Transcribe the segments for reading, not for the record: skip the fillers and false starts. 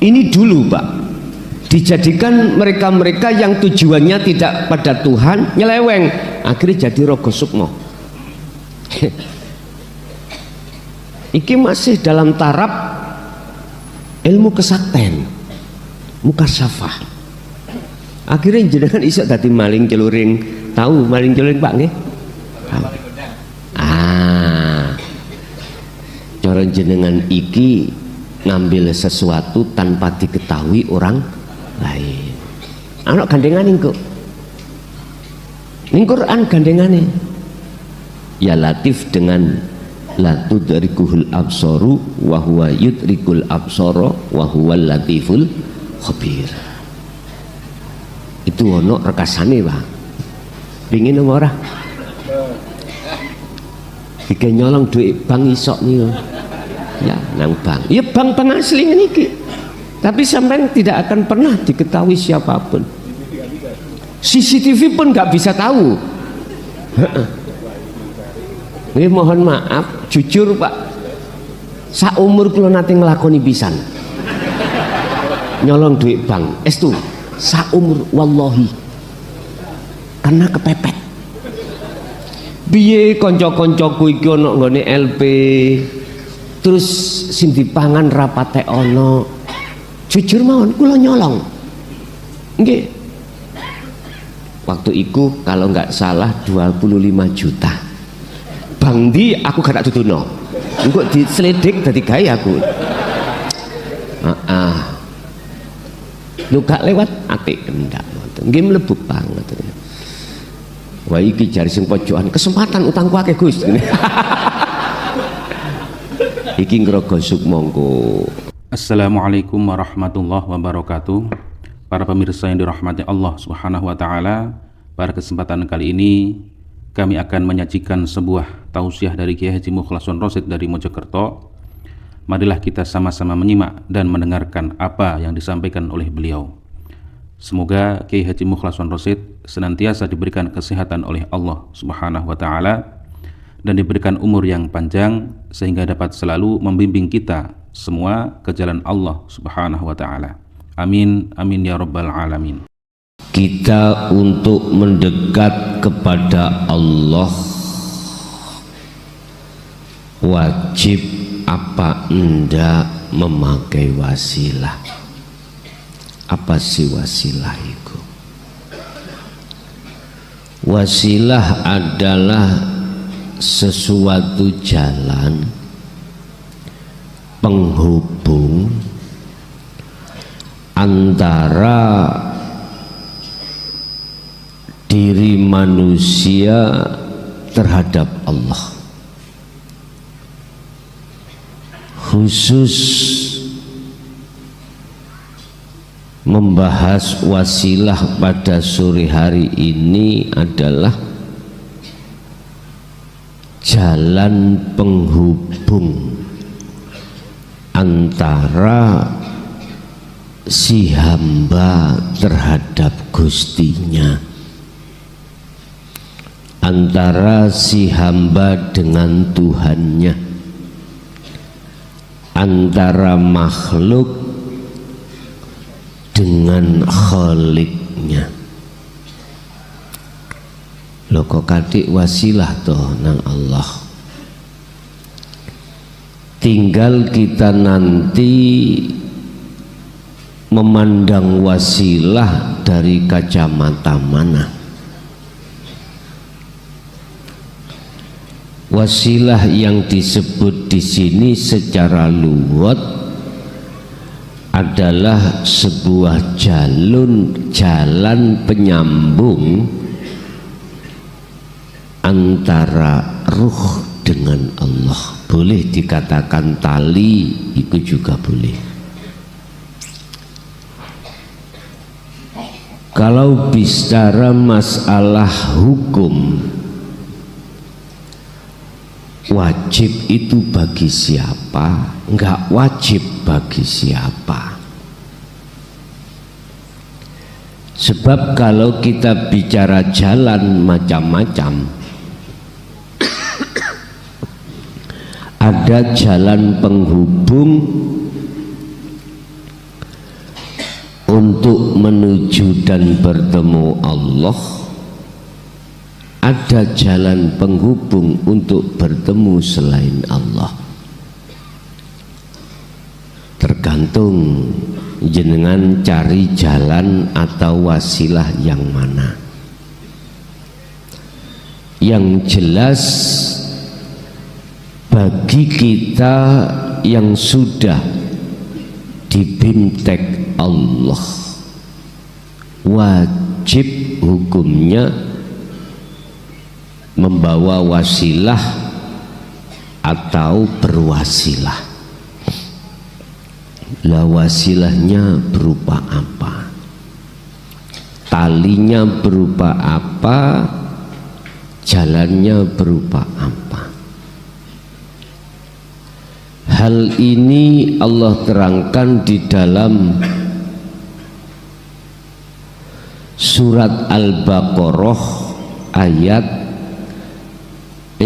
Ini dulu Pak, dijadikan mereka-mereka yang tujuannya tidak pada Tuhan, nyeleweng, akhirnya jadi Rogo Sukmo. Iki masih dalam taraf ilmu kesakten, mukasyafah. Akhirnya jenengan iso dadi maling celuring. Tahu maling celuring Pak nggih? Cara jenengan iki ngambil sesuatu tanpa diketahui orang lain. Anak gandengane kok. Ning Quran gandengane. Ya Latif dengan la tudrikuhul absaru wa huwa yudrikul absara wa huwal latiful khabir. Itu ono rekasane Pak. Pengin ora? Iki nyolong duit bank isok nih. Ya nang bank. Ya bank asli niki. Tapi sampean tidak akan pernah diketahui siapapun. CCTV pun nggak bisa tahu. Ini mohon maaf, jujur Pak, saumur kula nate nglakoni pisan. Nyolong duit bank, estu saumur wallahi. Karena kepepet. Biye kanca-kancaku iki ana nggone LP. Terus sing dipangan rapate ana. Jujur mawon kula nyolong. Nggih. Waktu itu kalau nggak salah 25 juta. Bang di aku gak tak tutuno. Engko diselidik dadi gawe aku. Lu gak lewat apik ndak ngoten. Nggih mlebu banget. Wah iki jari sing pojokan kesempatan utangku akeh Gus. Iki ngrogo sukmongko. Assalamualaikum warahmatullahi wabarakatuh. Para pemirsa yang dirahmati Allah Subhanahu wa taala, pada kesempatan kali ini kami akan menyajikan sebuah tausiah dari Kiai Haji Mukhlason Rosyid dari Mojokerto. Marilah kita sama-sama menyimak dan mendengarkan apa yang disampaikan oleh beliau. Semoga Kiai Haji Mukhlason Rosyid senantiasa diberikan kesehatan oleh Allah Subhanahu wa taala dan diberikan umur yang panjang sehingga dapat selalu membimbing kita semua ke jalan Allah Subhanahu wa taala. Amin amin ya rabbal alamin. Kita untuk mendekat kepada Allah wajib apa enggak memakai wasilah. Apa sih wasilah itu? Wasilah adalah sesuatu jalan penghubung antara diri manusia terhadap Allah. Khusus membahas wasilah pada sore hari ini adalah jalan penghubung antara si hamba terhadap Gustinya, antara si hamba dengan Tuhannya, antara makhluk dengan Khaliknya. Lho kok katik wasilah toh nang Allah. Tinggal kita nanti memandang wasilah dari kacamata mana. Wasilah yang disebut di sini secara luwet adalah sebuah jalan penyambung antara ruh dengan Allah. Boleh dikatakan tali, itu juga boleh. Kalau bicara masalah hukum, wajib itu bagi siapa, enggak wajib bagi siapa. Sebab kalau kita bicara jalan macam-macam, ada jalan penghubung menuju dan bertemu Allah, ada jalan penghubung untuk bertemu selain Allah. Tergantung jenengan cari jalan atau wasilah yang mana. Yang jelas bagi kita yang sudah dibintek Allah, wajib hukumnya membawa wasilah atau berwasilah. Lah wasilahnya berupa apa? Talinya berupa apa? Jalannya berupa apa? Hal ini Allah terangkan di dalam surat Al-Baqarah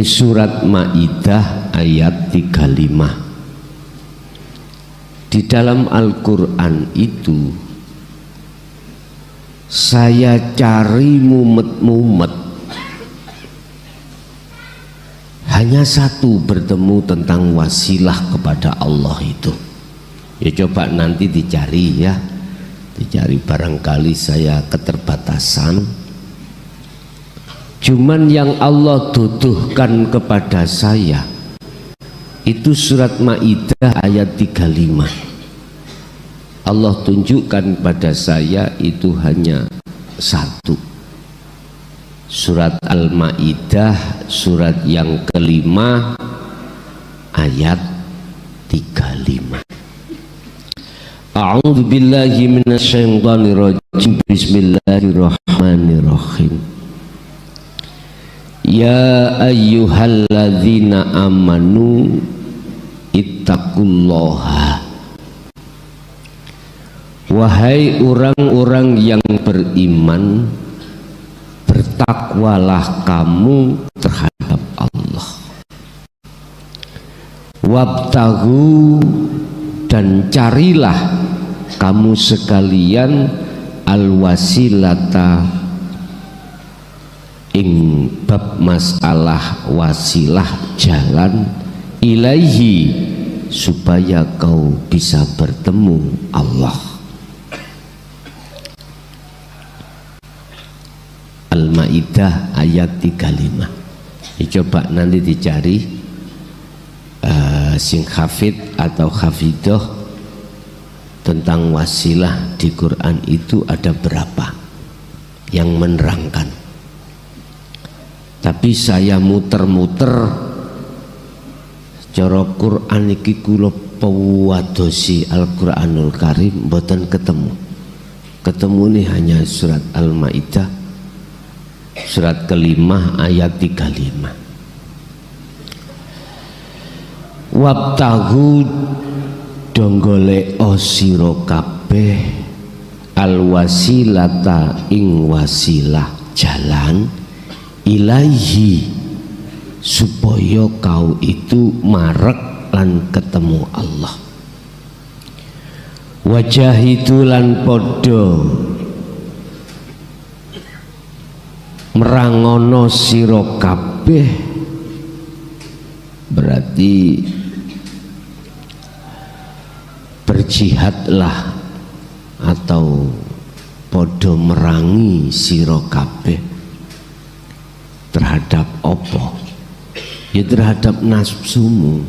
surat Maidah ayat 35. Di dalam Al-Quran itu saya cari mumet-mumet hanya satu, bertemu tentang wasilah kepada Allah itu. Ya coba nanti dicari ya, dicari, barangkali saya keterbatasan. Cuman yang Allah tuduhkan kepada saya itu surat Maidah ayat 35. Allah tunjukkan pada saya itu hanya satu. Surat Al-Maidah surat yang kelima ayat 35. A'udzu billahi minasyaitonir rajim. Bismillahirrahmanirrahim. Ya ayyuhalladzina amanu ittaqullaha. Wahai orang-orang yang beriman, bertakwalah kamu terhadap Allah. Wabtaghu, dan carilah kamu sekalian al-wasilata ing bab masalah wasilah, jalan ilaihi, supaya kau bisa bertemu Allah. Al-Maidah ayat 35. Coba nanti dicari sing hafid atau hafidoh tentang wasilah di Quran itu ada berapa yang menerangkan. Tapi saya muter-muter cara Quran iki kula pawadosi Al-Quranul Karim mboten ketemu. Ketemu nih hanya surat Al-Maidah surat kelima ayat 35. Wabtaghu, donggole sira kabeh al-wasilata ing wasilah, jalan ilaihi, supaya kau itu marek lan ketemu Allah. Wajahidu lan podo merangono sira kabeh, berarti berjihadlah atau podo merangi sira kabeh terhadap apa? Ya terhadap nafsumu,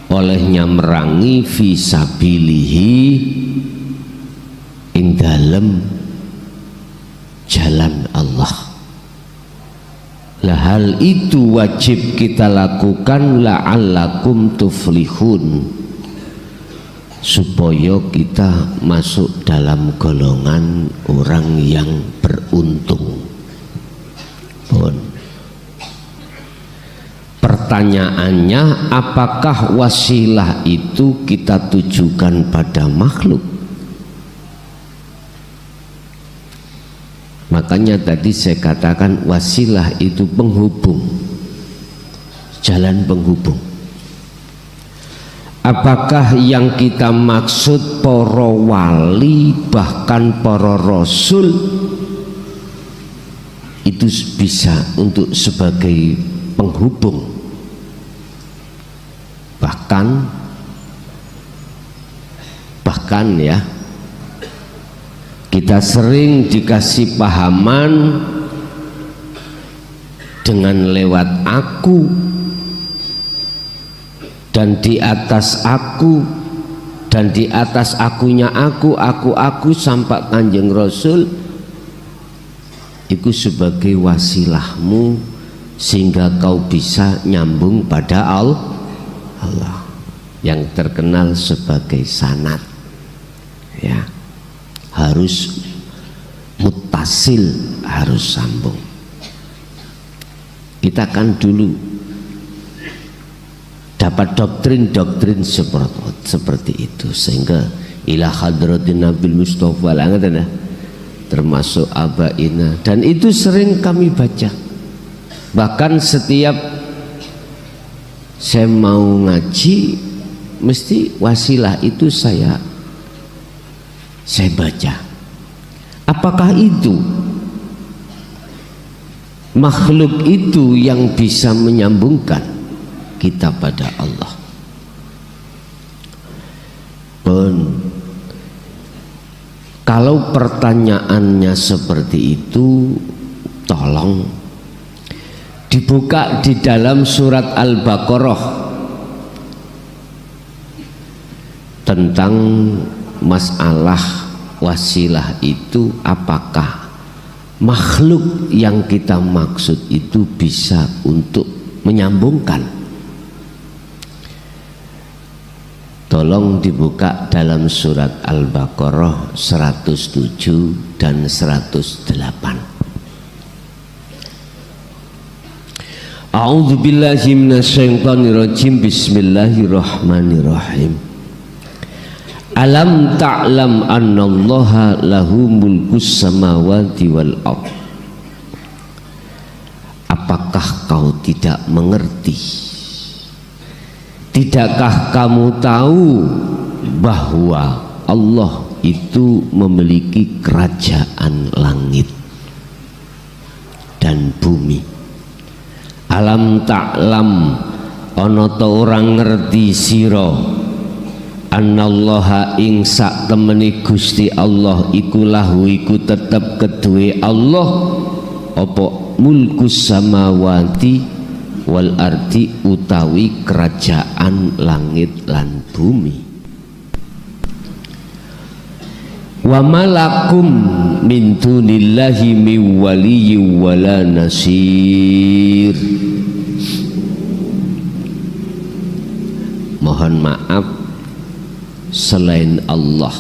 olehnya merangi fisabilihi ing dalem jalan Allah. Lah hal itu wajib kita lakukan la'allakum tuflihun, supaya kita masuk dalam golongan orang yang beruntung. Pun pertanyaannya, apakah wasilah itu kita tujukan pada makhluk? Makanya tadi saya katakan wasilah itu penghubung, jalan penghubung. Apakah yang kita maksud para wali bahkan para rasul itu bisa untuk sebagai penghubung, bahkan ya kita sering dikasih pahaman dengan lewat aku dan di atas aku dan di atas akunya aku sampai Kanjeng Rasul itu sebagai wasilahmu sehingga kau bisa nyambung pada Allah yang terkenal sebagai sanad, ya, harus muttasil, harus sambung. Kita kan dulu dapat doktrin seperti itu, sehingga ila hadratin Nabil Mustafa termasuk abaina, dan itu sering kami baca. Bahkan setiap saya mau ngaji mesti wasilah itu saya baca. Apakah itu makhluk itu yang bisa menyambungkan kita pada Allah? Kalau pertanyaannya seperti itu, tolong dibuka di dalam surat Al-Baqarah tentang masalah wasilah itu. Apakah makhluk yang kita maksud itu bisa untuk menyambungkan? Tolong dibuka dalam surat Al-Baqarah 107 dan 108. A'udzu billahi minasyaitonir rajim. Bismillahirrahmanirrahim. Alam ta'lam annallaha lahu mulkus samawati wal ardh. Apakah kau tidak mengerti? Tidakkah kamu tahu bahwa Allah itu memiliki kerajaan langit dan bumi? Alam ta'lam, ana ta orang ngerti sira, annallaha ing sak temeni Gusti Allah iku lahu iku tetep keduwe Allah apa mulkus samawati wal ardi utawi kerajaan langit lan bumi. Wa malakum min dunillahi min waliyyin wala nasir. Mohon maaf, selain Allah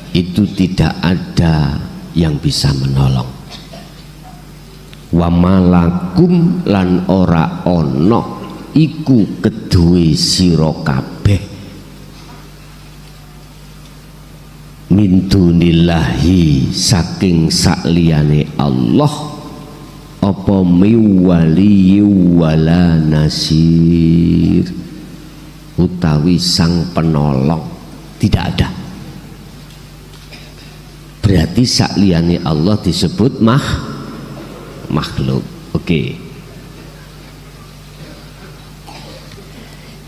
itu tidak ada yang bisa menolong. Wa malakum lan ora ono iku keduwe sira kabeh min dunillahi saking sakliyane Allah apa miwali wala nasir utawi sang penolong, tidak ada. Berarti sakliyane Allah disebut makhluk. Oke.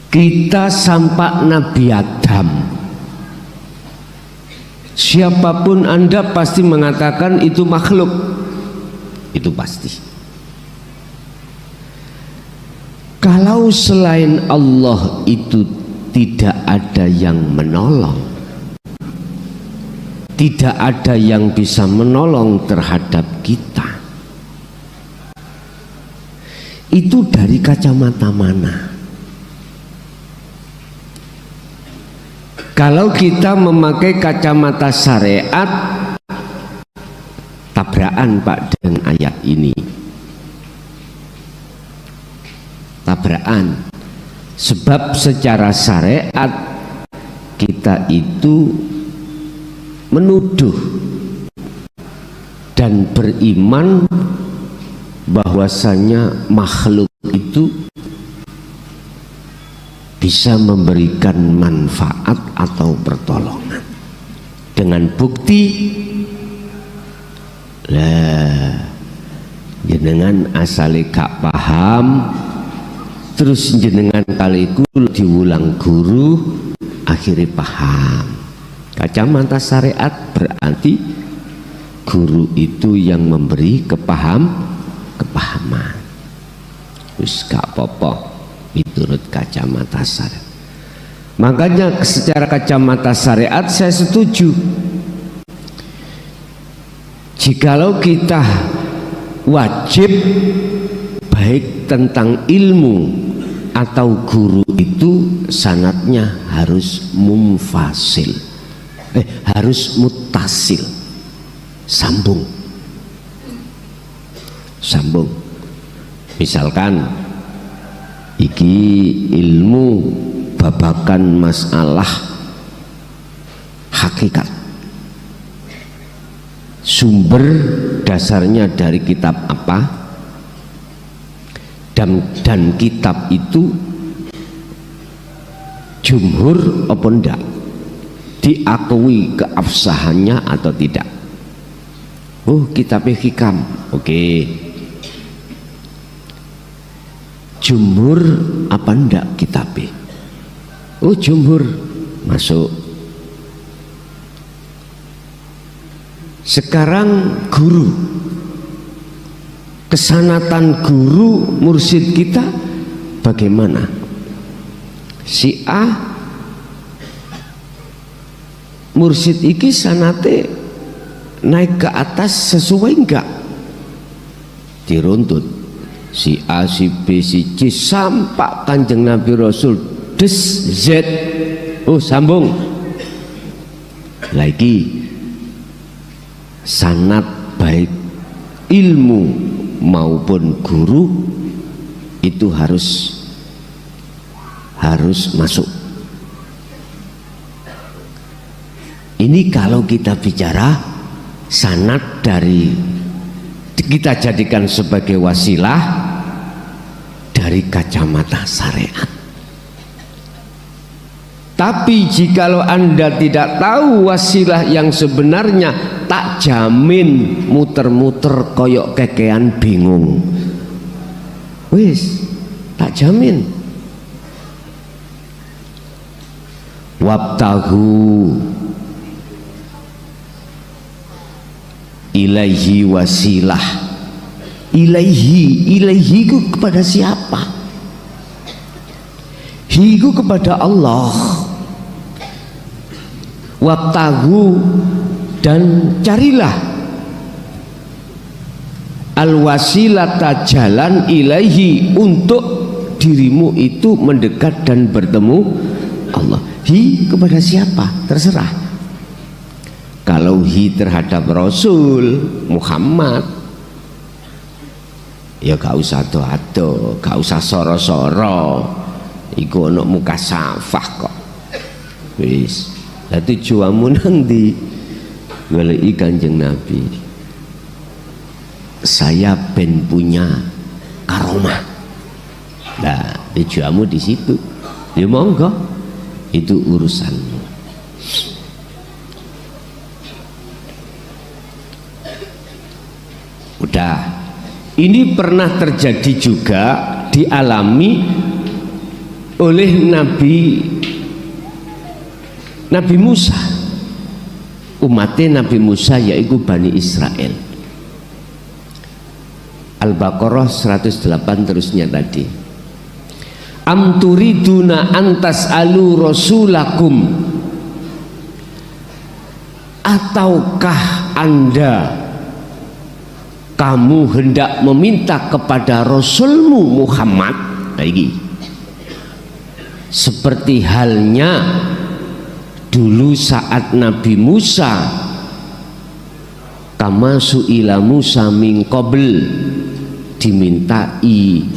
Kita sampai Nabi Adam, siapapun Anda pasti mengatakan itu makhluk, itu pasti. Kalau selain Allah itu tidak ada yang menolong, tidak ada yang bisa menolong terhadap kita, itu dari kacamata mana? Kalau kita memakai kacamata syariat, tabrakan Pak dengan ayat ini, tabrakan. Sebab secara syariat kita itu menuduh dan beriman bahwasanya makhluk itu bisa memberikan manfaat atau pertolongan. Dengan bukti lah jenengan asale gak paham, terus jenengan kaliku diulang guru akhirnya paham. Kacamata syariat berarti guru itu yang memberi kepahaman. Wis gak apa-apa menurut kacamata syariat. Makanya secara kacamata syariat saya setuju, jikalau kita wajib baik tentang ilmu atau guru itu sanadnya harus mumfasil, harus muttasil, sambung. Misalkan iki ilmu babakan masalah hakikat, sumber dasarnya dari kitab apa, dan kitab itu jumhur apa enggak, diakui keabsahannya atau tidak. Oh, kitabnya hikam, oke. Jumhur apa enggak kitabnya? Oh, jumhur, masuk. Sekarang guru, kesanatan guru mursyid kita bagaimana? Si A mursyid iki sanate naik ke atas sesuai enggak? Diruntut si A, si B, si C sampai Kanjeng Nabi Rasul des Z. Oh, sambung lagi. Sanad baik ilmu maupun guru itu harus masuk. Ini kalau kita bicara sanad dari kita jadikan sebagai wasilah dari kacamata syariat. Tapi jikalau Anda tidak tahu wasilah yang sebenarnya, tak jamin muter-muter koyok kekean bingung. Wis, tak jamin. Wabtahu ilaihi wasilah. Ilaihi itu kepada siapa? Hiku kepada Allah. Wabtahu, dan carilah al wasilata, jalan ilaihi, untuk dirimu itu mendekat dan bertemu Allah. Hi kepada siapa? Terserah. Kalau hi terhadap Rasul Muhammad, ya gak usah ado-ado, gak usah soro-soro, iku ono muka safah kok. Wis, lah tujuanmu nanti goleki Kanjeng Nabi. Saya ben punya karomah. Nah, tujuanmu di situ. Ya monggo, itu urusanmu. Udah, ini pernah terjadi juga, dialami oleh Nabi Musa, umatnya Nabi Musa, yaitu Bani Israel. Al-Baqarah 108 terusnya tadi. Am turiduna antas alu rasulakum, ataukah Anda, kamu hendak meminta kepada Rasulmu Muhammad lagi, seperti halnya dulu saat Nabi Musa, kama su'ila Musa min qabl, dimintai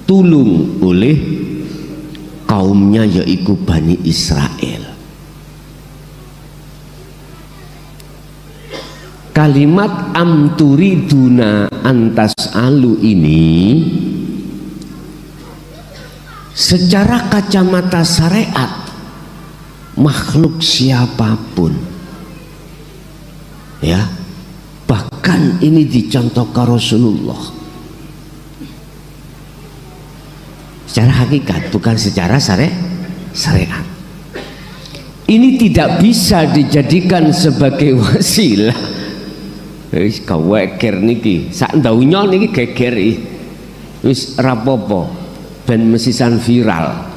tulung oleh kaumnya, yaitu Bani Israel. Kalimat amturiduna antas alu ini secara kacamata syariat makhluk siapapun, ya, bahkan ini dicontohkan Rasulullah secara hakikat, bukan secara syariat. Ini tidak bisa dijadikan sebagai wasilah. Wis kaweker niki, sak ndaunya niki geger wis rapopo ben mesisan viral.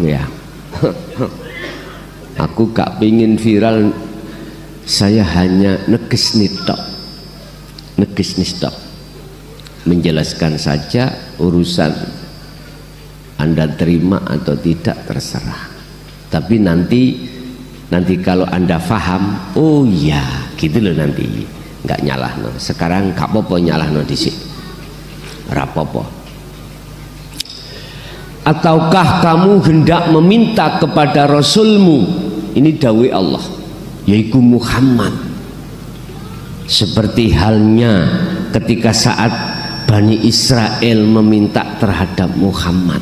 Ya. Aku gak pingin viral, saya hanya neges tok, menjelaskan saja, urusan Anda terima atau tidak terserah. Tapi nanti kalau Anda faham, oh ya gitu loh, nanti nggak nyalahno. Sekarang gak apa-apa nyalahno dhisik, rapopo. Ataukah kamu hendak meminta kepada Rasulmu, ini dawai Allah, yaitu Muhammad, seperti halnya ketika saat Bani Israel meminta terhadap Muhammad,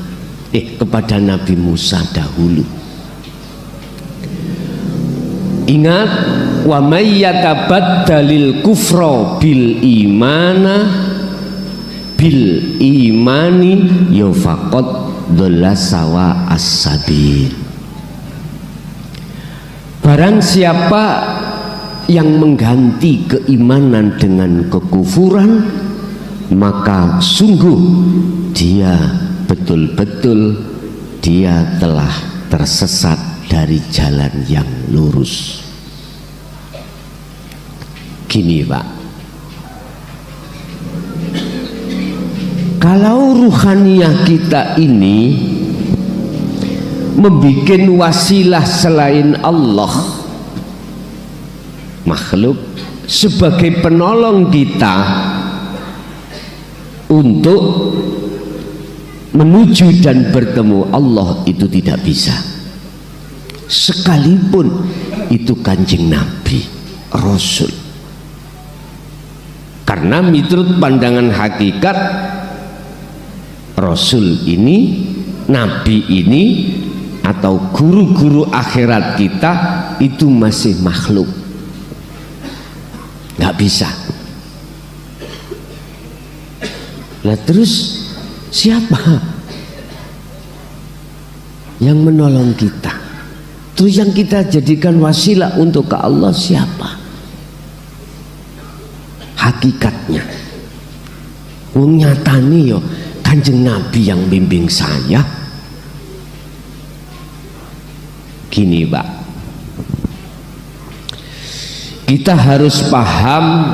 kepada Nabi Musa dahulu. Ingat, wa may yatabaddalil kufra bil imani yafaqad dhalla sawa as-sabil. Barang siapa yang mengganti keimanan dengan kekufuran, maka sungguh dia betul-betul dia telah tersesat dari jalan yang lurus. Gini Pak, kalau ruhaniyah kita ini membikin wasilah selain Allah, makhluk sebagai penolong kita untuk menuju dan bertemu Allah, itu tidak bisa. Sekalipun itu Kanjeng Nabi, Rasul. Karena menurut pandangan hakikat, Rasul ini, Nabi ini, atau guru-guru akhirat kita itu masih makhluk, nggak bisa. Nah terus siapa yang menolong kita? Terus yang kita jadikan wasilah untuk ke Allah siapa? Hakikatnya wong nyatani yo Kanjeng Nabi yang bimbing saya. Gini Pak, kita harus paham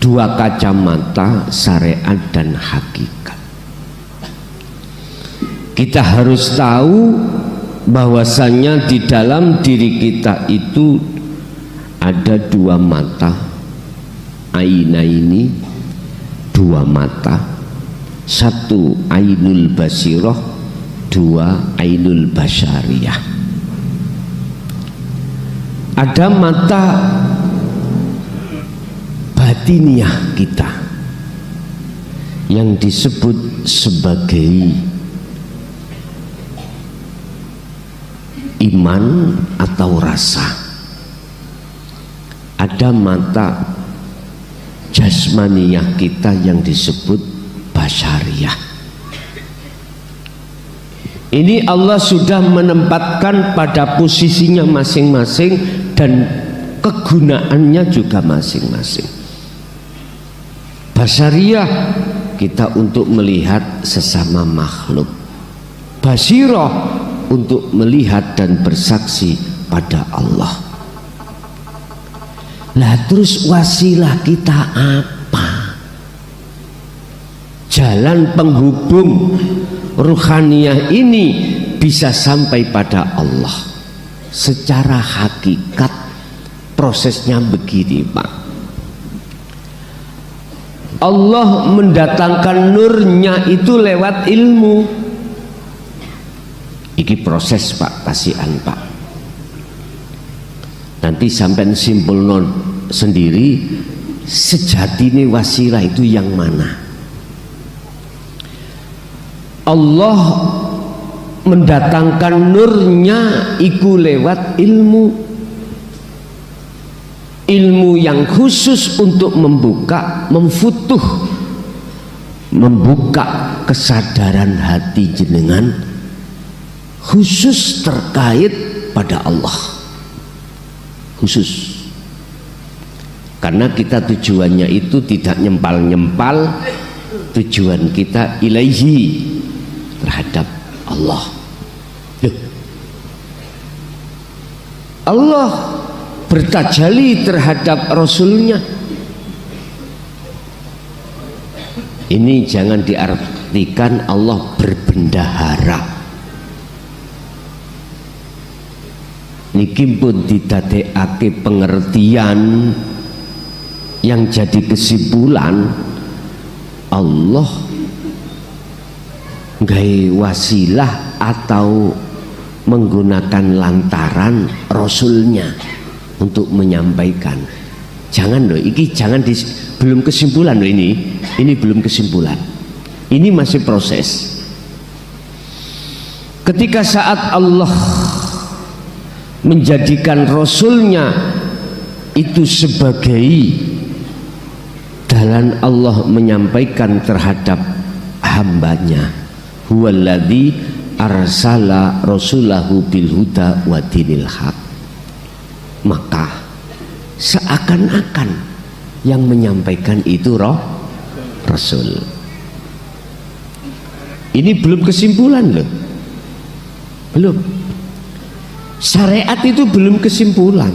dua kacamata, syariat dan hakikat. Kita harus tahu bahwasanya di dalam diri kita itu ada dua mata, aina ini, dua mata, satu ainul basirah, dua ainul basyariyah. Ada mata batiniah kita yang disebut sebagai iman atau rasa. Ada mata jasmaniyah kita yang disebut basyariyah. Ini Allah sudah menempatkan pada posisinya masing-masing dan kegunaannya juga masing-masing. Basyariyah kita untuk melihat sesama makhluk, basirah untuk melihat dan bersaksi pada Allah. Lah terus wasilah kita apa? Jalan penghubung ruhaniyah ini bisa sampai pada Allah. Secara hakikat prosesnya begini Pak. Allah mendatangkan nurnya itu lewat ilmu. Iki proses Pak, kasihan Pak. Nanti sampai simpul non sendiri, sejati ini wasilah itu yang mana? Allah mendatangkan nurnya iku lewat ilmu yang khusus untuk membuka kesadaran hati jenengan khusus terkait pada Allah, khusus. Karena kita tujuannya itu tidak nyempal-nyempal, tujuan kita ilaihi, terhadap Allah. Loh, Allah bertajalli terhadap Rasulnya. Ini jangan diartikan Allah berbendahara. Niki pun didadekake pengertian yang jadi kesimpulan Allah gawe wasilah atau menggunakan lantaran Rasulnya untuk menyampaikan. Jangan loh, ini jangan belum kesimpulan loh, ini belum kesimpulan, ini masih proses. Ketika saat Allah menjadikan Rasulnya itu sebagai dalan Allah menyampaikan terhadap hambanya, huwaladzi arsala rasulahu bil huda wa dinil haq, maka seakan-akan yang menyampaikan itu Rasul. Ini belum kesimpulan loh, belum. Syariat itu belum kesimpulan.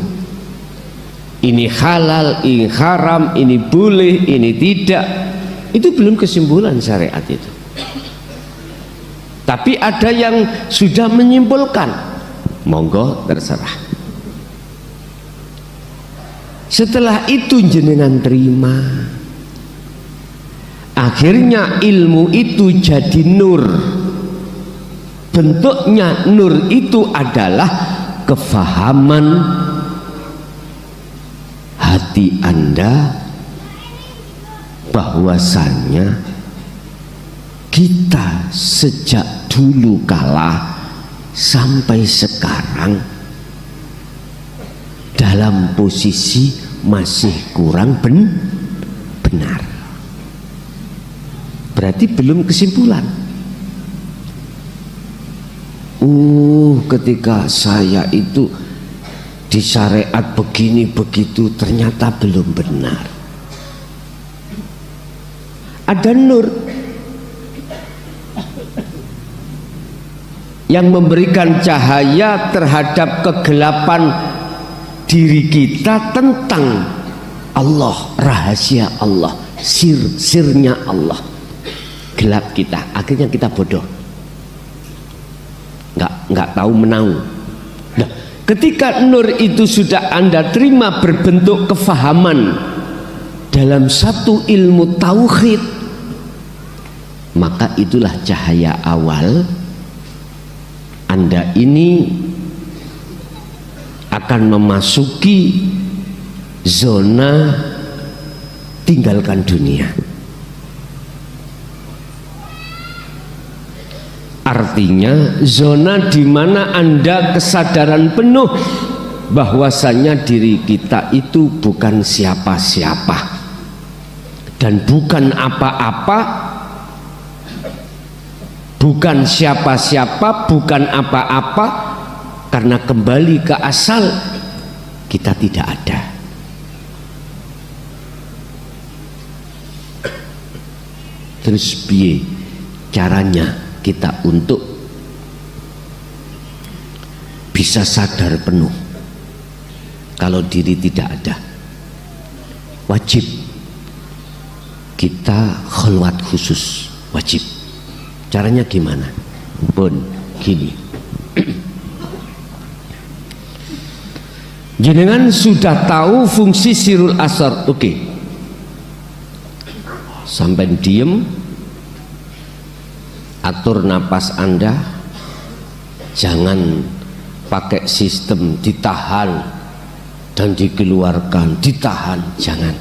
Ini halal, ini haram, ini boleh, ini tidak. Itu belum kesimpulan syariat itu. Tapi ada yang sudah menyimpulkan. Monggo terserah. Setelah itu jenengan terima. Akhirnya ilmu itu jadi nur. Bentuknya nur itu adalah kefahaman hati Anda bahwasannya kita sejak dulu kala sampai sekarang dalam posisi masih kurang benar. Berarti belum kesimpulan. Ketika saya itu di syariat begini begitu ternyata belum benar. Ada nur yang memberikan cahaya terhadap kegelapan diri kita tentang Allah, rahasia Allah, sirnya Allah. Gelap kita, akhirnya kita bodoh, nggak tahu menau. Nah, ketika nur itu sudah Anda terima berbentuk kefahaman dalam satu ilmu tauhid, maka itulah cahaya awal. Anda ini akan memasuki zona tinggalkan dunia. Artinya zona di mana Anda kesadaran penuh bahwasanya diri kita itu bukan siapa-siapa dan bukan apa-apa, bukan siapa-siapa, bukan apa-apa, karena kembali ke asal kita tidak ada. Terus piye caranya kita untuk bisa sadar penuh kalau diri tidak ada? Wajib kita khalwat khusus, wajib. Caranya gimana? Pun gini. Jenengan sudah tahu fungsi sirul asar, oke. Sampai diem, atur napas Anda, jangan pakai sistem ditahan dan dikeluarkan, ditahan, jangan.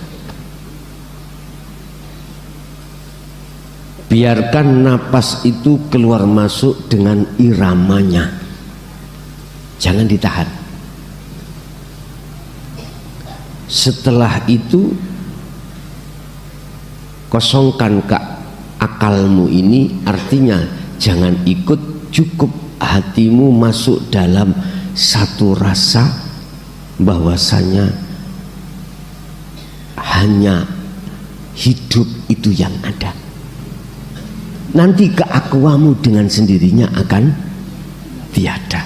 biarkan napas itu keluar masuk dengan iramanya, jangan ditahan. Setelah itu kosongkan akalmu ini, artinya jangan ikut, cukup hatimu masuk dalam satu rasa bahwasanya hanya hidup itu yang ada. Nanti keakuamu dengan sendirinya akan tiada.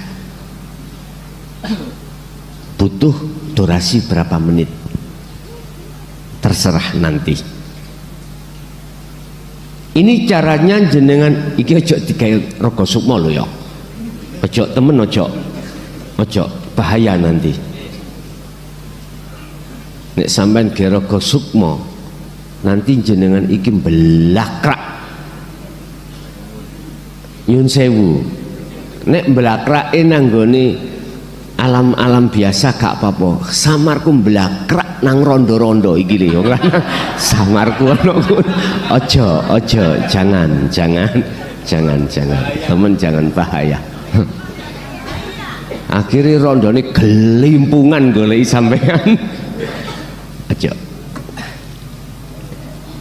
Butuh durasi berapa menit, terserah nanti. Ini caranya jenengan iki ojo digawe rega sukma lho ya. Ojo temen, ojo bahaya nanti. Nek sampean ge rega sukma nanti jenengan iki belakrak. Nyun sewu. Nek belakrake nanggone alam-alam biasa gak apa-apa. Samarku belakrak nang rondo-rondo iki lho. Samarku ono. Ojo, jangan. Temen jangan bahaya. Akhirnya rondone gelimpungan goleki sampean. Ojo.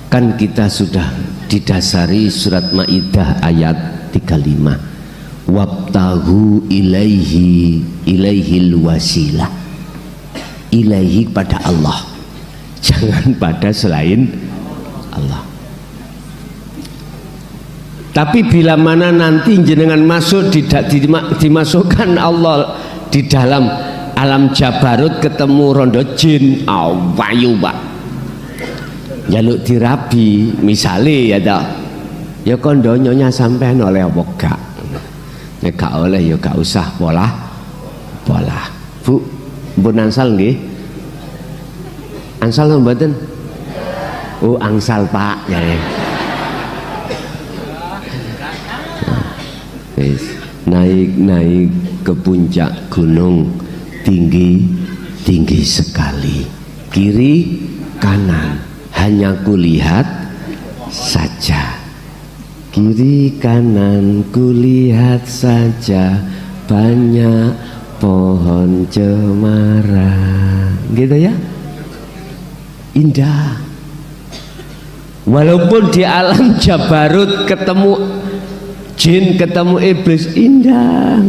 Kan kita sudah didasari surat Maidah ayat 35, wabtahu ilaihil wasilah, ilaihi pada Allah, jangan pada selain Allah. Tapi bila mana nanti jenengan masuk dimasukkan Allah di dalam alam Jabarut, ketemu rondo jin, awayu pak jaluk dirabi misale ya tak, ya kondonyonya sampean oleh apa gak? Nek gak oleh ya gak usah pola. Bu, mbun angsal nggih? Angsal lho mboten? Oh, angsal Pak ya. Naik ke puncak gunung, tinggi sekali, kiri kanan hanya kulihat saja, kiri kanan kulihat saja, banyak pohon cemara, gitu ya, indah. Walaupun di alam Jabarut ketemu jin, ketemu iblis, indah.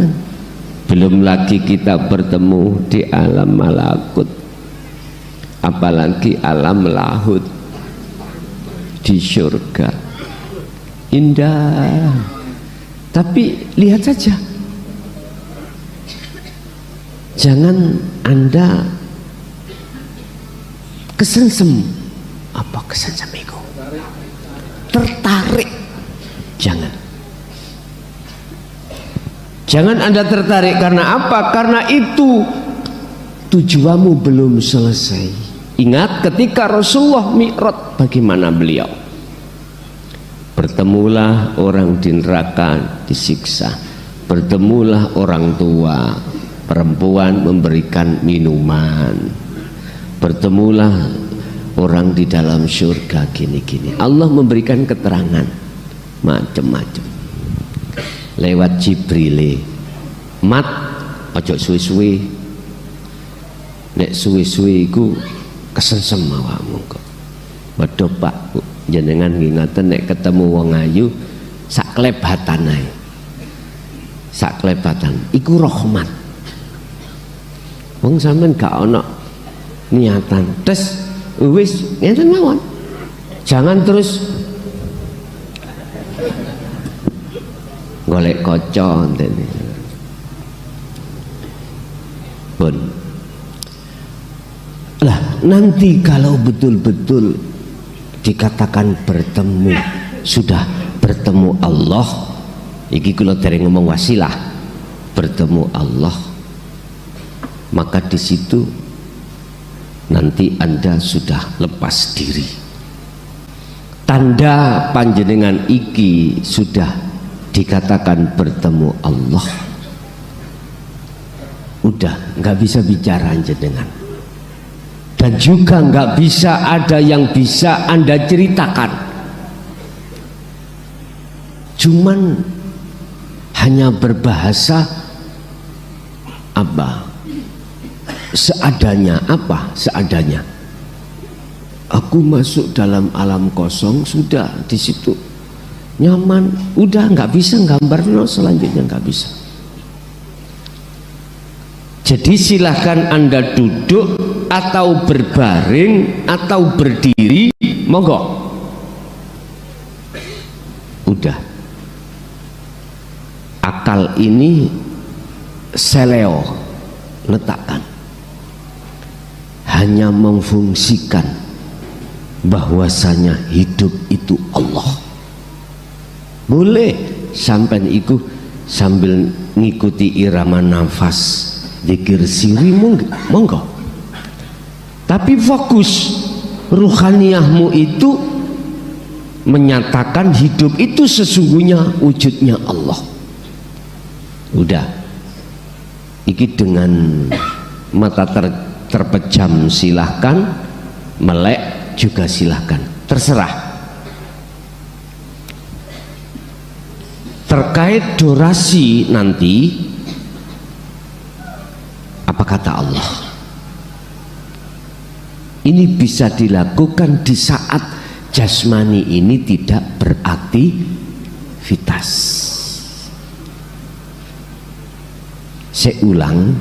Belum lagi kita bertemu di alam malakut, apalagi alam lahut di surga, indah. Tapi lihat saja, jangan Anda kesengsem. Apa kesengsem itu? Tertarik, jangan Anda tertarik. Karena apa? Karena itu tujuanmu belum selesai. Ingat ketika Rasulullah Mi'raj, bagaimana beliau? Bertemulah orang di neraka disiksa, bertemulah orang tua perempuan memberikan minuman, bertemulah orang di dalam surga gini-gini. Allah memberikan keterangan macam-macam lewat Jibril. Mat, ojo suwe-suwe. Nek suwe-suwe iku kesengsem awakmu kok. Waduh Pak, jenengan ngingaten nek ketemu wong ayu sak klebatan ae. Sak klebatan iku rahmat. Wong sampean gak ana niatan tes wis ngenten mawon. Jangan terus golek kaca ngene. Pun lah nanti kalau betul-betul dikatakan bertemu, sudah bertemu Allah, iki kula dereng ngomong wasilah, bertemu Allah, maka di situ nanti Anda sudah lepas diri. Tanda panjenengan iki sudah dikatakan bertemu Allah, udah nggak bisa bicara jenengan, dan juga nggak bisa ada yang bisa Anda ceritakan. cuman hanya berbahasa apa? Seadanya. Apa? Seadanya. Aku masuk dalam alam kosong, sudah di situ nyaman, udah nggak bisa gambar, no, selanjutnya nggak bisa. Jadi silahkan Anda duduk atau berbaring atau berdiri, monggo. Udah. Akal ini seleo, letakkan. Hanya memfungsikan bahwasanya hidup itu Allah. Boleh sampai iku sambil ngikuti irama nafas, zikir siri, monggo. Tapi fokus ruhaniyahmu itu menyatakan hidup itu sesungguhnya wujudnya Allah. Udah. Iki dengan mata terpejam silahkan, melek juga silahkan, terserah. Terkait durasi nanti, apa kata Allah? Ini bisa dilakukan di saat jasmani ini tidak beraktivitas. Saya ulang,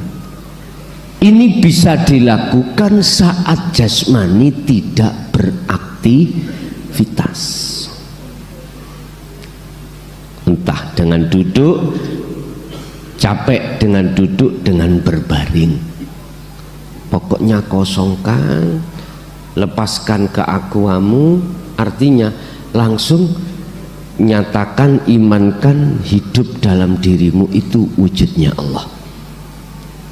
ini bisa dilakukan saat jasmani tidak beraktivitas, entah dengan duduk, capek dengan duduk, dengan berbaring. Pokoknya kosongkan, lepaskan keakuamu, artinya langsung nyatakan, imankan hidup dalam dirimu itu wujudnya Allah.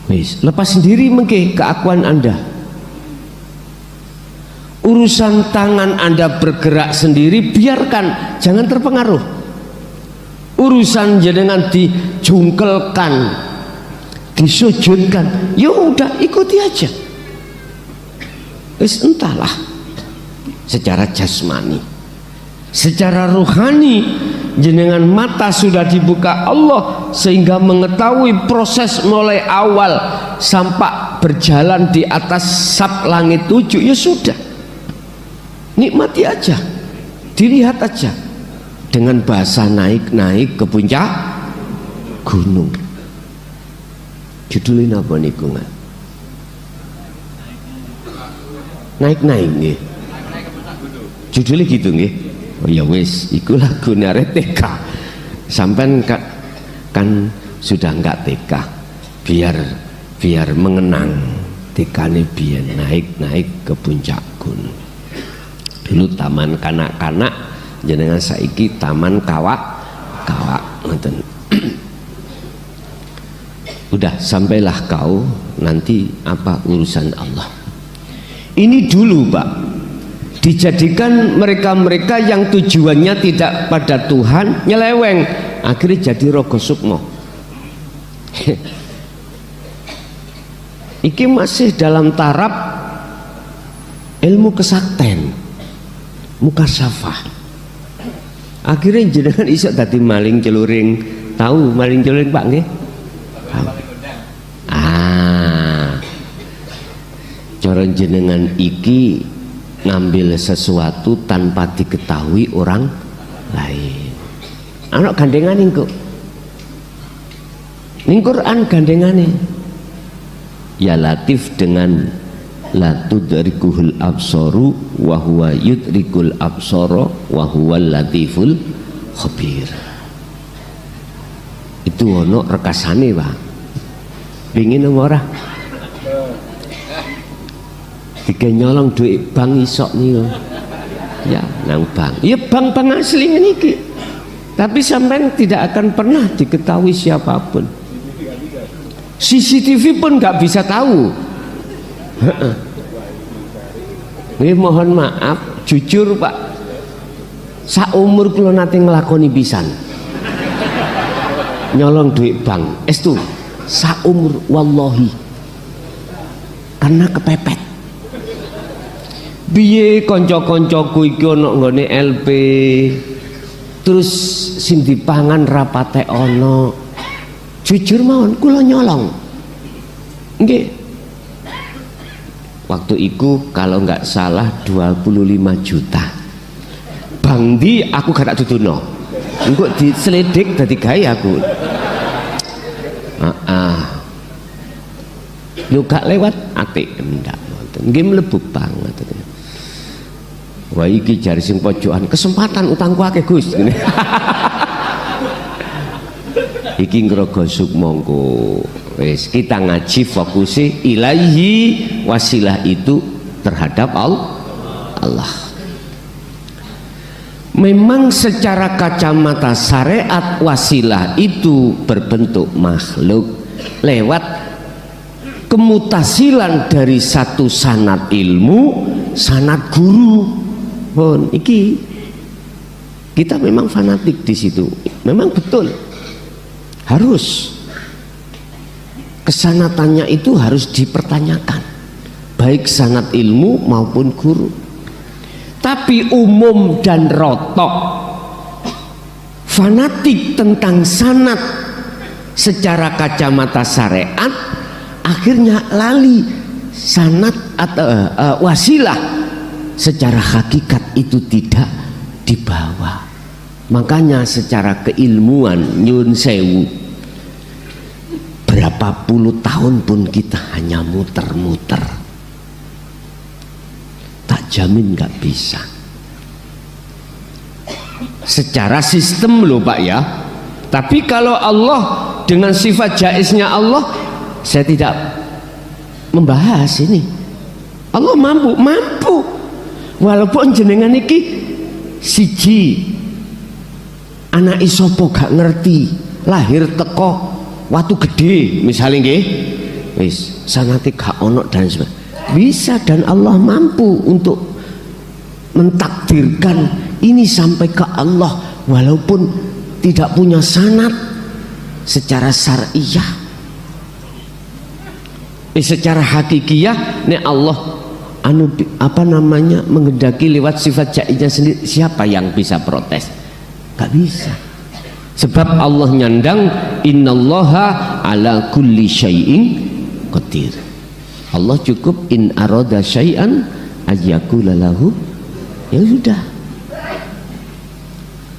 Wis, lepas sendiri mengke keakuan Anda. Urusan tangan Anda bergerak sendiri, biarkan, jangan terpengaruh. Urusan jenengan dijungkelkan, disujudkan, ya udah ikuti aja. Wis, entahlah. Secara jasmani, secara ruhani, jenengan mata sudah dibuka Allah sehingga mengetahui proses mulai awal sampai berjalan di atas sab langit 7, ya sudah, nikmati aja, dilihat aja. Dengan bahasa naik-naik ke puncak gunung. Judulnya apa niku nggak? Naik-naik nggih. Judulnya gitu nggih. Oh ya wis, iku lagune arek TK. Sampean kan sudah enggak TK. Biar mengenang TK-ne biyen, naik-naik ke puncak gunung. Dulu taman kanak-kanak, jenengan saiki taman kawak ngoten. Udah, sampailah kau, nanti apa urusan Allah. Ini dulu Pak, dijadikan mereka-mereka yang tujuannya tidak pada Tuhan, nyeleweng, akhirnya jadi rogo sukmo. Iki masih dalam taraf ilmu kesakten, mukasyafah. Akhirnya jenengan iso dadi maling celuring. Tahu maling celuring Pak nggih? Cara jenengan iki ngambil sesuatu tanpa diketahui orang lain. Anak gandengane kok. Ning Quran gandengane. Ya Latif dengan la tudrikuhul absaru wa huwa yudrikul absara wa huwal latiful khabir. Itu ono rekasane, Pak. Pengin ora? Tiga nyolong duit bank isok nih, ya nang bank, ya bank asli niki. Tapi sampean tidak akan pernah diketahui siapapun. CCTV pun nggak bisa tahu. Ini mohon maaf, jujur Pak, saumur kula nate nglakoni pisan nyolong duit bank, estu saumur wallahi, karena kepepet. Biye konco-koncoku iki ana nggone LP terus sing dipangan rapate ono. Jujur mawon kula nyolong. Nggih. Waktu itu kalau nggak salah 25 juta. Bang di aku gak tak duduno. Engko diselidik dadi gawe aku. Yo gak lewat ATM ndak wonten. Nggih mlebu banget. Wah iki jari sing pojokan kesempatan utangku akeh Gus. Iki ngrogosuk mongko. Wis kita ngaji fokusi ilaihi, wasilah itu terhadap Allah. Memang secara kacamata syariat wasilah itu berbentuk makhluk lewat kemutasilan dari satu sanad ilmu, sanad guru. Pun iki kita memang fanatik di situ. Memang betul. Harus kesanatannya itu harus dipertanyakan, baik sanad ilmu maupun guru. Tapi umum dan rotok fanatik tentang sanad secara kacamata syariat, akhirnya lali sanad atau wasilah secara hakikat itu tidak dibawa. Makanya secara keilmuan nyun sewu, berapa puluh tahun pun kita hanya muter-muter, tak jamin nggak bisa. Secara sistem loh Pak ya. Tapi kalau Allah dengan sifat jaiznya Allah, saya tidak membahas ini. Allah mampu. Walaupun jenengan iki siji anak isopo gak ngerti, lahir teko watu gede misalnya nggih, wis sanate gak ono dan sebagainya. Bisa, dan Allah mampu untuk mentakdirkan ini sampai ke Allah walaupun tidak punya sanad secara syariah. Secara hakikiyah nek Allah menghendaki lewat sifat jaiznya sendiri, siapa yang bisa protes? Gak bisa. Sebab Allah nyandang innallaha ala kulli syai'in qadir. Allah cukup in arada syai'an ayyakula lahu, ya sudah.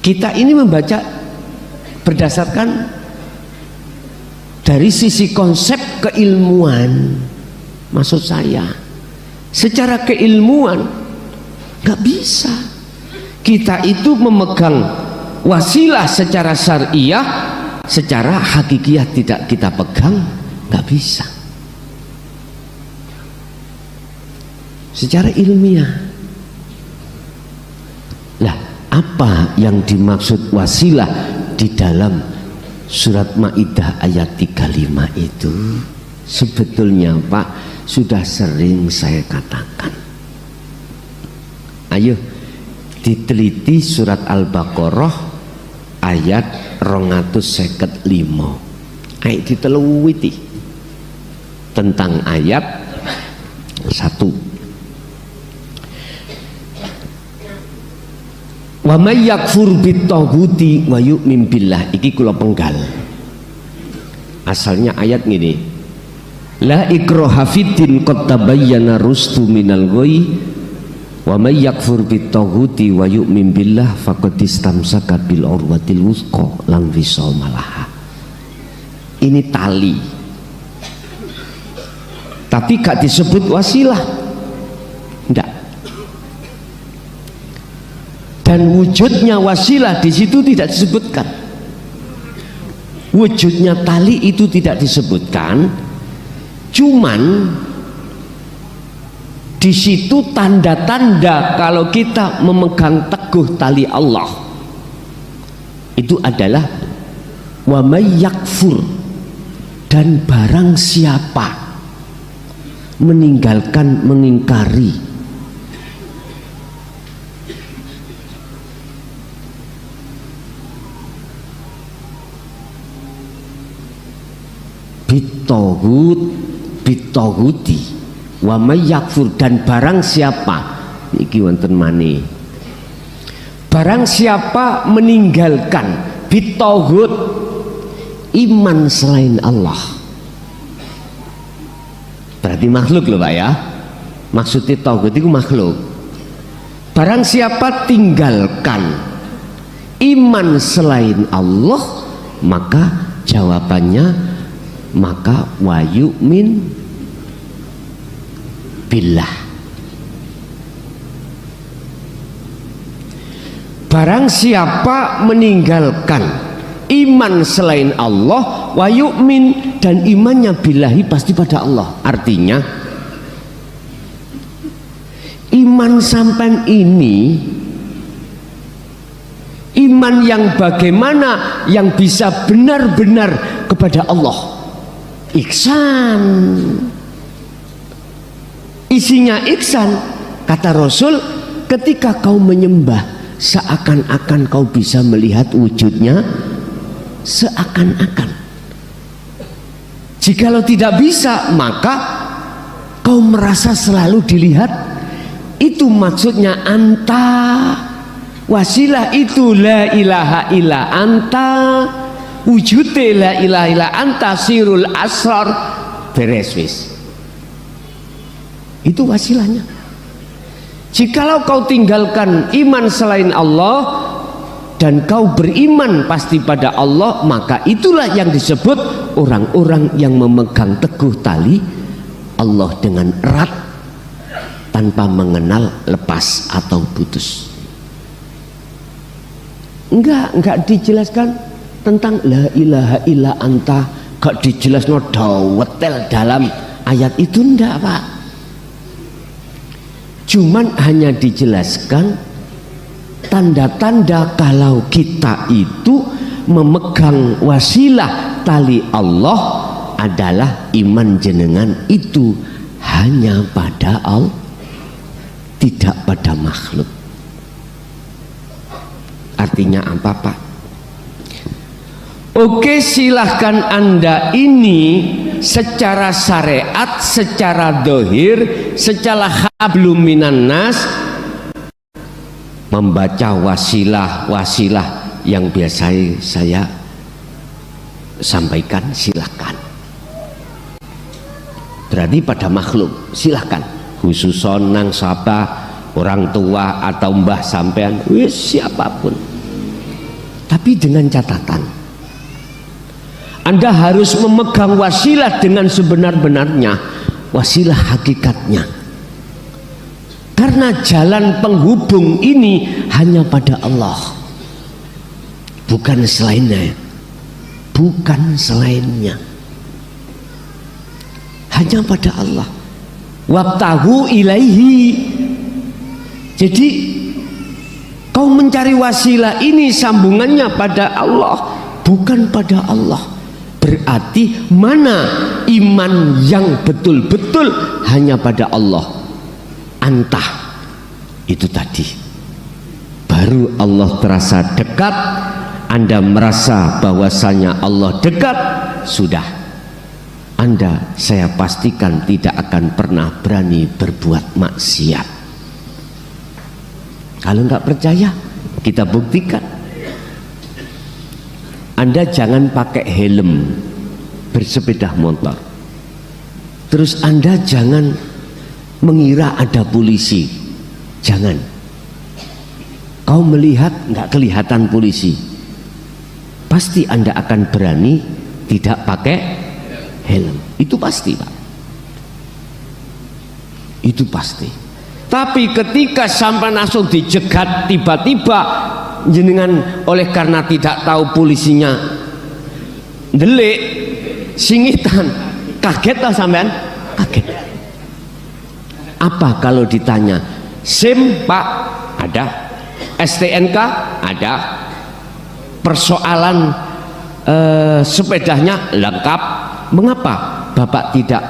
Kita ini membaca berdasarkan dari sisi konsep keilmuan. Maksud saya secara keilmuan gak bisa kita itu memegang wasilah secara syariah, secara hakikiyah tidak kita pegang, nggak bisa. Secara ilmiah, lah apa yang dimaksud wasilah di dalam surat Maidah ayat 35 itu? Sebetulnya Pak sudah sering saya katakan. Ayo diteliti surat Al-Baqarah ayat 255. Ayo diteliti tentang ayat 1. Wa may yakfur bit-taghuti wa yu'min billah. Iki kula penggal. Asalnya ayat gini. La ikraha fiddin qad tabayyana rusdu minal ghayy wa may yakfur bit-taghuti wa yu'min billah faqad istamsaka bil urwatil wuthqa lam fisama laha. Ini tali. Tapi gak disebut wasilah. Enggak. Dan wujudnya wasilah di situ tidak disebutkan. Wujudnya tali itu tidak disebutkan. Cuman di situ tanda-tanda kalau kita memegang teguh tali Allah itu adalah wa may yakfur, dan barang siapa meninggalkan, mengingkari bitoguti wa may yakfur, dan barang siapa iki wonten maneh, barang siapa meninggalkan bitoghut, iman selain Allah, berarti makhluk loh Pak ya, maksudnya toghut itu makhluk. Barang siapa tinggalkan iman selain Allah, maka jawabannya maka wa yu'min billah. Barang siapa meninggalkan iman selain Allah, wa yu'min, dan imannya billahi pasti pada Allah. Artinya iman sampan ini, iman yang bagaimana, yang bisa benar-benar kepada Allah, ihsan. Isinya ihsan, kata Rasul, ketika kau menyembah seakan-akan kau bisa melihat wujudnya, seakan-akan. Jikalau tidak bisa, maka kau merasa selalu dilihat. Itu maksudnya anta. Wasilah itu la ilaha illa anta, wujudnya la ilaha illa anta, sirul asrar, beres wis. Itu wasilahnya. Jikalau kau tinggalkan iman selain Allah dan kau beriman pasti pada Allah, maka itulah yang disebut orang-orang yang memegang teguh tali Allah dengan erat tanpa mengenal lepas atau putus. Enggak dijelaskan tentang la ilaha illa anta, enggak dijelaskan dawetel dalam ayat itu, enggak Pak. Cuman hanya dijelaskan tanda-tanda kalau kita itu memegang wasilah tali Allah adalah iman jenengan itu hanya pada Allah, tidak pada makhluk. Artinya apa Pak? Oke, silahkan Anda ini secara syariat, secara dohir, secara hablum minan nas membaca wasilah yang biasa saya sampaikan, silahkan. Berarti pada makhluk silahkan, khususon nang sapa, orang tua atau mbah sampean, wis siapapun. Tapi dengan catatan, Anda harus memegang wasilah dengan sebenar-benarnya, wasilah hakikatnya. Karena jalan penghubung ini hanya pada Allah, bukan selainnya, bukan selainnya, hanya pada Allah. Wabtahu ilaihi. Jadi kau mencari wasilah ini sambungannya pada Allah, bukan pada Allah. Berarti mana iman yang betul-betul hanya pada Allah? Antah itu tadi, baru Allah terasa dekat. Anda merasa bahwasanya Allah dekat, sudah Anda, saya pastikan tidak akan pernah berani berbuat maksiat. Kalau nggak percaya, kita buktikan. Anda jangan pakai helm bersepeda motor, terus Anda jangan mengira ada polisi. Jangan. Kau melihat nggak kelihatan polisi, pasti Anda akan berani tidak pakai helm. Itu pasti Pak, itu pasti. Tapi ketika sampai langsung dijegat tiba-tiba jenengan, oleh karena tidak tahu polisinya delik singitan, kaget tau sampean? Kaget. Apa kalau ditanya SIM Pak ada, STNK ada, persoalan sepedanya lengkap, mengapa Bapak tidak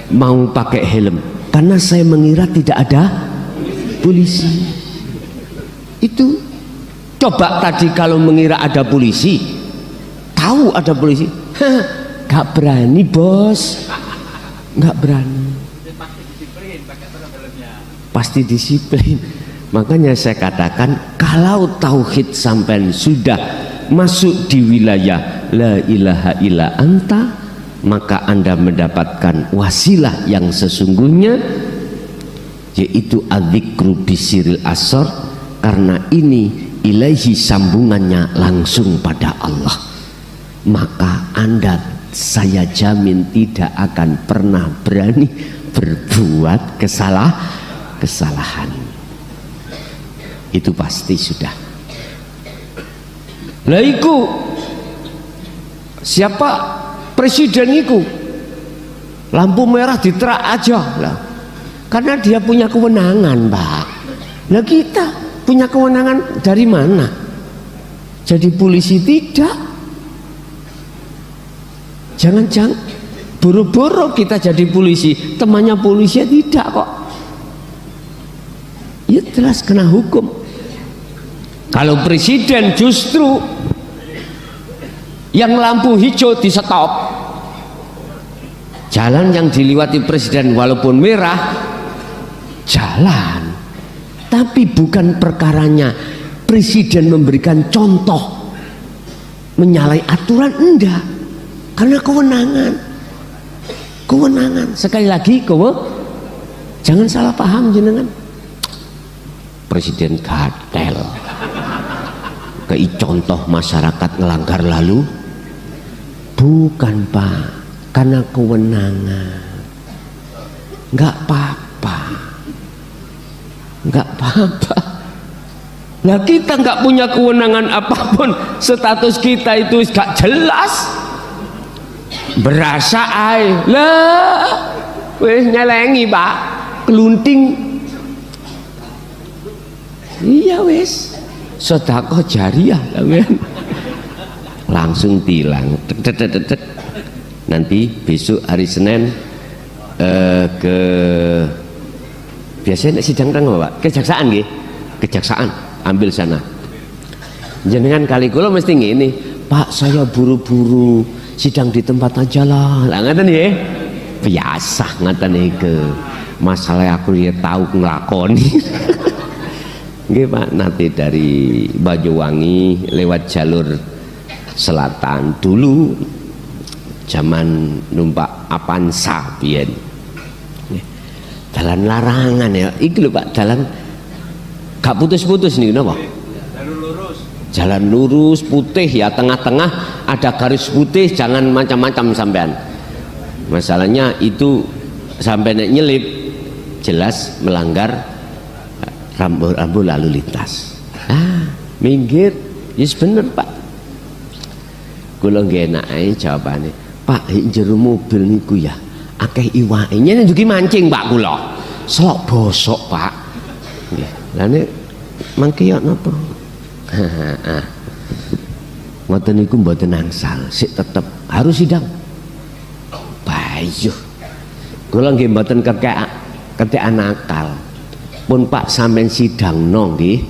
mau pakai helm? Karena saya mengira tidak ada polisi. Itu coba tadi kalau mengira ada polisi, tahu ada polisi, gak berani bos, gak berani. Pasti disiplin. Makanya saya katakan, kalau tauhid sampean sudah masuk di wilayah la ilaha illa anta, maka Anda mendapatkan wasilah yang sesungguhnya, yaitu adzikru bisiril asor, karena ini ilaihi sambungannya langsung pada Allah. Maka Anda, saya jamin, tidak akan pernah berani berbuat kesalahan. Itu pasti sudah. Lah iku siapa presiden iku? Lampu merah diterak aja lah. Karena dia punya kewenangan, Pak. Nah kita punya kewenangan dari mana? Jadi polisi tidak. Jangan-jangan buru-buru kita jadi polisi, temannya polisi tidak kok. Ya jelas kena hukum. Kalau presiden justru yang lampu hijau di stop, jalan yang diliwati presiden walaupun merah jalan, tapi bukan perkaranya presiden memberikan contoh menyalahi aturan, enggak, karena kewenangan. Sekali lagi jangan salah paham jenengan, presiden gatel kei contoh masyarakat ngelanggar lalu, bukan Pak, karena kewenangan. Nggak apa-apa. Nah kita nggak punya kewenangan apapun, status kita itu gak jelas, berasa air lah, weh nyelengi Pak, kelunting. Iya wes, sedekah jariah langsung tilang. Nanti besok hari Senin ke biasanya sidang kan Pak, kejaksaan nggih, kejaksaan ambil sana. Jenengan kali kula mesti ngene, Pak saya buru-buru sidang di tempat aja lah. Lah ngaten nggih. Biasa ngaten iki. Masalah aku ya tahu nglakoni. Nggih Pak, nanti dari Banyuwangi lewat jalur selatan dulu, zaman numpak Avanza biyen. Jalan larangan ya, iki lho Pak, jalan gak putus-putus nih, napa? Jalan lurus putih ya, tengah-tengah ada garis putih, jangan macam-macam sampean. Masalahnya itu sampai nyelip jelas melanggar rambu-rambu lalu lintas. Minggir, yes bener Pak. Kula nggih enak ae jawabane, Pak jero mobil niku ya akeh iwake. Nyene njuki mancing Pak kula. Selok bosok Pak. Nggih. Lah nek mangke yo napa? Ngoten niku mboten angsal, sik tetep harus sidang. Bayuh. Kula nggih mboten ketekan nakal. Pun Pak sampean sidangno nggih,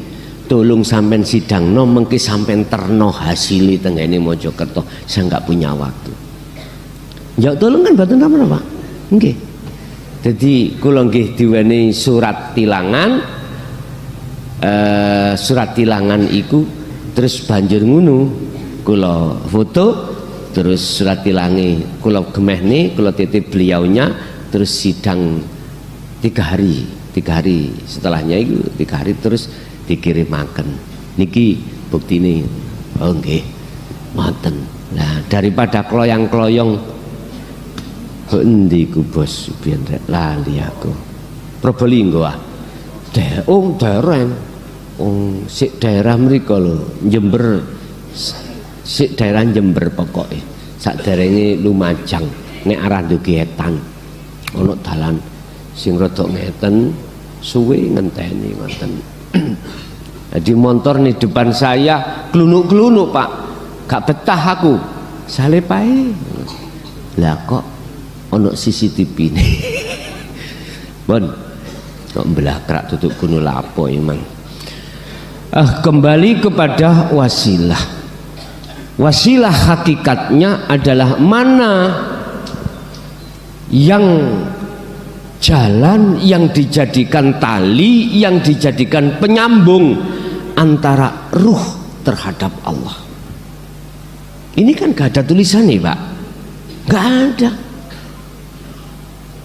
tolong sampean sidangno mengki sampean terno hasili tenggene Mojokerto. Saya enggak punya waktu. Ya tolong kan mboten napa Pak. Nggih. Jadi kula nggih diwenehi surat tilangan. Surat tilangan iku terus banjur ngono kula foto, terus surat tilange kula gemehne, kula titip beliaunya, terus sidang 3 hari setelahnya itu 3 hari terus dikirimaken niki buktine. Oh nggih ngoten. Nah daripada kloyang-kloyong endi ku bos biyen rek lali aku Probolinggo daerah sik daerah mriko lho Jember, sik daerah Jember pokoke sakderenge Lumajang nek arah Ndugetan ana dalan sing rada ngeten suwe ngenteni ngoten. Jadi motor nih depan saya glunuk-glunuk Pak, gak betah aku salep ae. Lah kok ono CCTV nih bon kok belakrak tutup gunung lapo emang. Kembali kepada wasilah. Wasilah hakikatnya adalah mana yang jalan yang dijadikan tali, yang dijadikan penyambung antara ruh terhadap Allah. Ini kan gak ada tulisannya, Pak. Gak ada.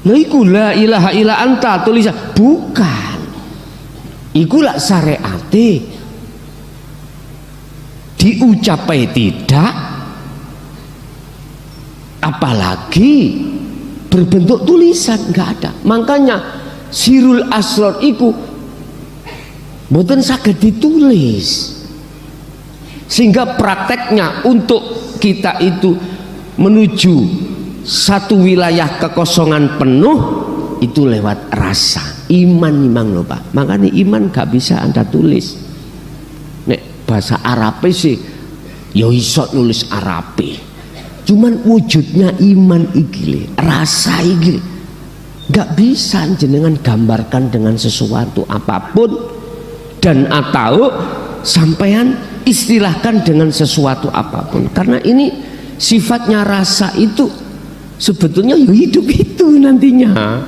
Lah iku la ilaha illa anta tulisan, bukan. Iku lak syariate. Diucapai tidak, apalagi berbentuk tulisan, nggak ada. Makanya sirul asrar iku mboten saged ditulis, sehingga prakteknya untuk kita itu menuju satu wilayah kekosongan penuh itu lewat rasa. Iman lho Pak. Makanya iman gak bisa Anda tulis. Nek bahasa Arabe sih ya iso nulis Arabe, cuman wujudnya iman iki, rasa iki gak bisa jenengan gambarkan dengan sesuatu apapun, dan atau sampean istilahkan dengan sesuatu apapun, karena ini sifatnya rasa itu sebetulnya ya hidup itu nantinya.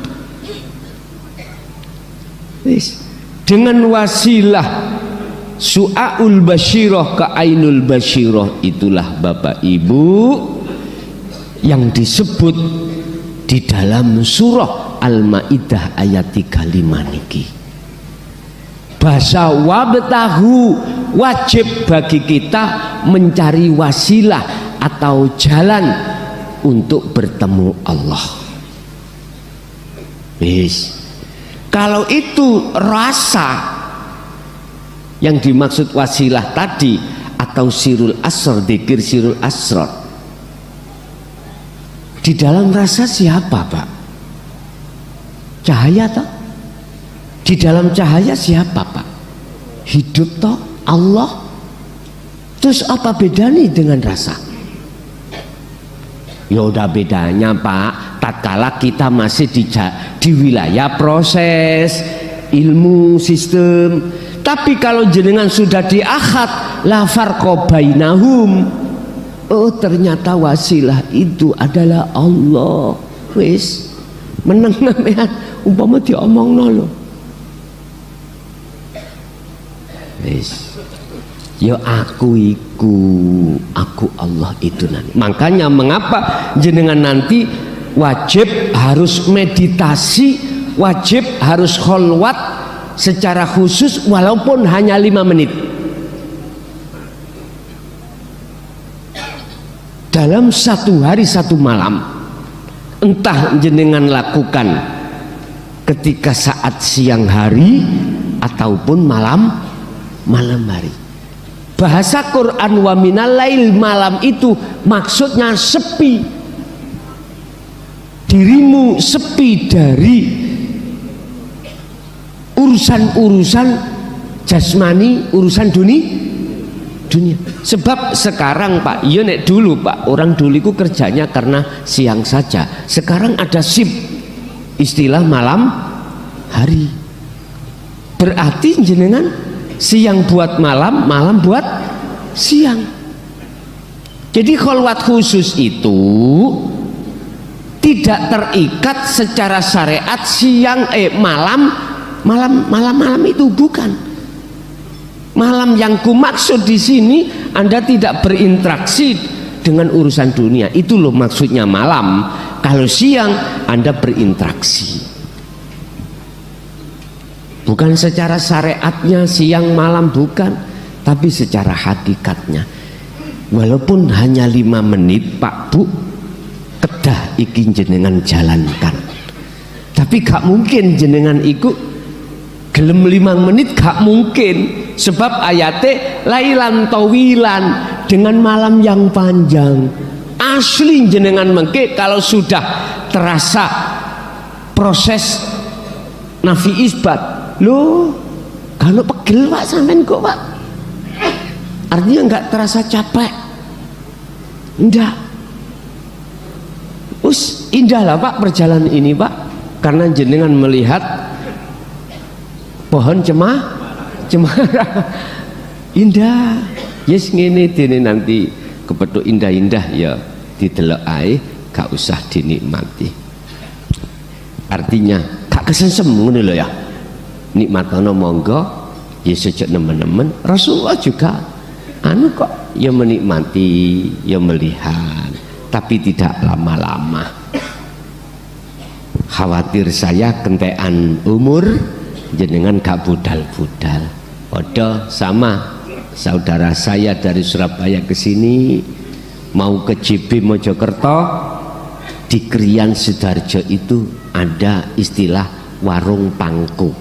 Dengan wasilah su'aul basyirah ke ainul basyirah, itulah Bapak Ibu yang disebut di dalam surah Al-Maidah ayat 35 niki. Bahasa wabtahu, wajib bagi kita mencari wasilah atau jalan untuk bertemu Allah. Kalau itu rasa yang dimaksud wasilah tadi, atau sirul asrar, dzikir sirul asrar, di dalam rasa siapa Pak? Cahaya toh? Di dalam cahaya siapa Pak? Hidup toh? Allah. Terus apa bedanya dengan rasa? Ya udah bedanya Pak, tatkala kita masih di wilayah proses ilmu sistem. Tapi kalau jenengan sudah di akhad, la farqa bainahum, oh ternyata wasilah itu adalah Allah. Wis meneng sampean umpama diomongno lho. Wis ya aku iku, aku Allah itu nanti. Makanya mengapa jenengan nanti wajib harus meditasi, wajib harus kholwat secara khusus walaupun hanya 5 menit dalam satu hari satu malam. Entah jenengan lakukan ketika saat siang hari ataupun malam hari. Bahasa Quran wa minal lail, malam itu maksudnya sepi, dirimu sepi dari urusan-urusan jasmani, urusan dunia. Sebab sekarang Pak, iya nek dulu Pak, orang dulu itu kerjanya karena siang saja. Sekarang ada shift, istilah malam hari. Berarti jenengan siang buat malam, malam buat siang. Jadi kholwat khusus itu tidak terikat secara syariat siang malam itu bukan. Malam yang kumaksud di sini Anda tidak berinteraksi dengan urusan dunia. Itu loh maksudnya malam. Kalau siang Anda berinteraksi. Bukan secara syariatnya siang malam, bukan, tapi secara hakikatnya. Walaupun hanya 5 menit Pak Bu, kedah iki jenengan jalankan. Tapi gak mungkin jenengan ikut gelem 5 menit, gak mungkin. Sebab ayatnya lailan tawilan, dengan malam yang panjang. Asli jenengan mengke kalau sudah terasa proses nafi isbat. Loh, kalau pegel Pak sampean kok Pak? Artinya enggak terasa capek. Enggak. Indah lah Pak perjalanan ini Pak, karena jenengan melihat pohon cemara indah. Yes ngene dene nanti kepethuk indah-indah ya didelok ae, gak usah dinikmati. Artinya gak kesensem ngono lho ya. Nikmatono monggo ya sejak nemen-nemen. Rasulullah juga anu kok ya menikmati, ya melihat, tapi tidak lama-lama. Khawatir saya kentekan umur jenengan gak budal-budal. Odo sama saudara saya dari Surabaya ke sini mau ke JB Mojokerto, di Krian Sidoarjo itu ada istilah warung pangku.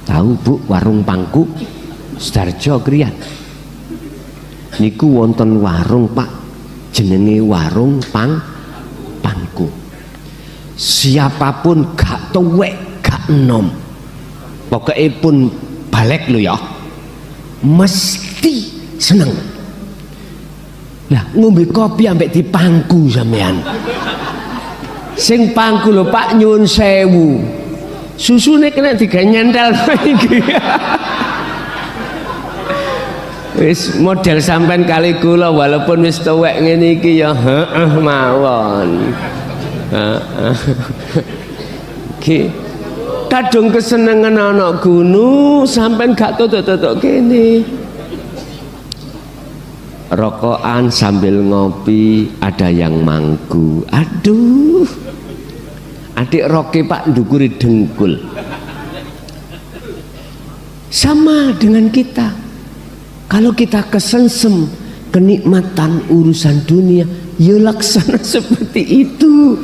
Tahu Bu warung pangku? Sidoarjo Krian. Niku wonten warung Pak, jenenge warung pangku. Siapapun gak tuwek gak enom, pokoknya pun balik lo ya, mesti seneng. Lah ngombe kopi ambek dipangku sampean. Sing pangku lho Pak nyuwun sewu. Susune kena digawe nyentel iki. Wis model sampean kali kula walaupun wis tuwek ngene iki ya heeh mawon. Heeh. Ki kadung kesenengan anak gunung sampean gak tutuk-tutuk kene. Rokokan sambil ngopi, ada yang mangku. Aduh, adik roke Pak ndukuri dengkul. Sama dengan kita, kalau kita kesensem kenikmatan urusan dunia, ya laksana seperti itu.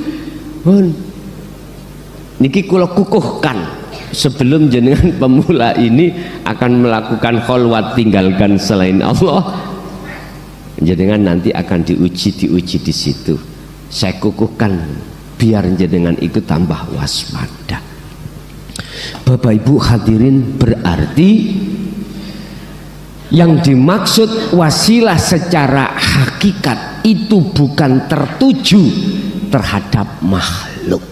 Niki kula kukuhkan sebelum jenengan pemula ini akan melakukan kholwat tinggalkan selain Allah. Jenengan nanti akan diuji di situ. Saya kukuhkan biar jenengan ikut tambah waspada. Bapak Ibu hadirin, berarti yang dimaksud wasilah secara hakikat itu bukan tertuju terhadap makhluk.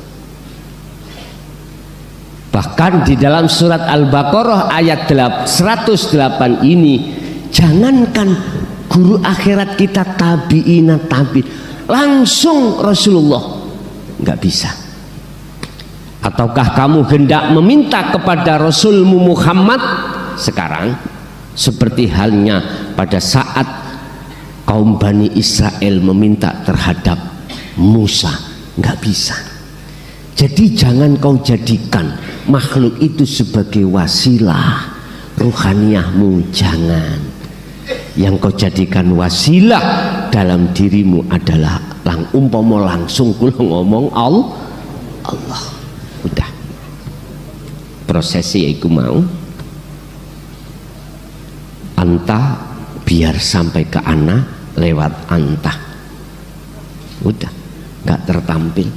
Bahkan di dalam surat Al-Baqarah ayat 108 ini, jangankan guru akhirat kita tabi'ina langsung Rasulullah nggak bisa. Ataukah kamu hendak meminta kepada Rasulmu Muhammad sekarang seperti halnya pada saat kaum Bani Israel meminta terhadap Musa? Nggak bisa. Jadi jangan kau jadikan makhluk itu sebagai wasilah ruhaniyahmu, jangan. Yang kau jadikan wasilah dalam dirimu adalah umpama langsung kula ngomong Allah. Udah prosesnya iku mau anta biar sampai ke ana lewat anta, udah nggak tertampil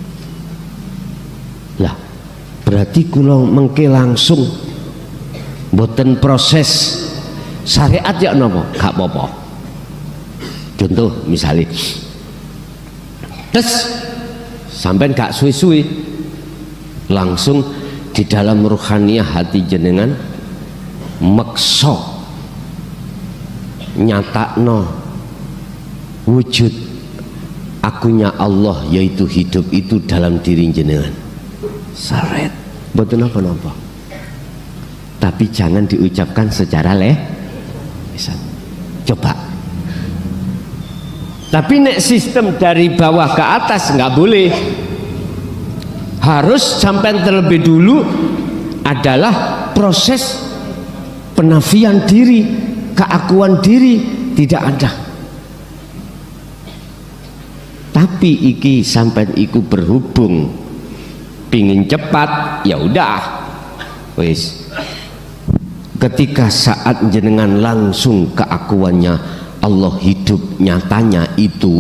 lah. Berarti kula mengke langsung boten proses syariat ya nopo gak apa-apa. Contoh misalnya terus sampai gak suwi-suwi langsung di dalam ruhaniyah hati jenengan makso nyatakno wujud akunya Allah yaitu hidup itu dalam diri jenengan. Saret betul apa-apa, tapi jangan diucapkan secara coba. Tapi nek sistem dari bawah ke atas nggak boleh, harus sampai terlebih dulu adalah proses penafian diri, keakuan diri tidak ada. Tapi iki sampai iku berhubung pingin cepat, ya udah wis. Ketika saat jenengan langsung keakuannya Allah hidup nyatanya itu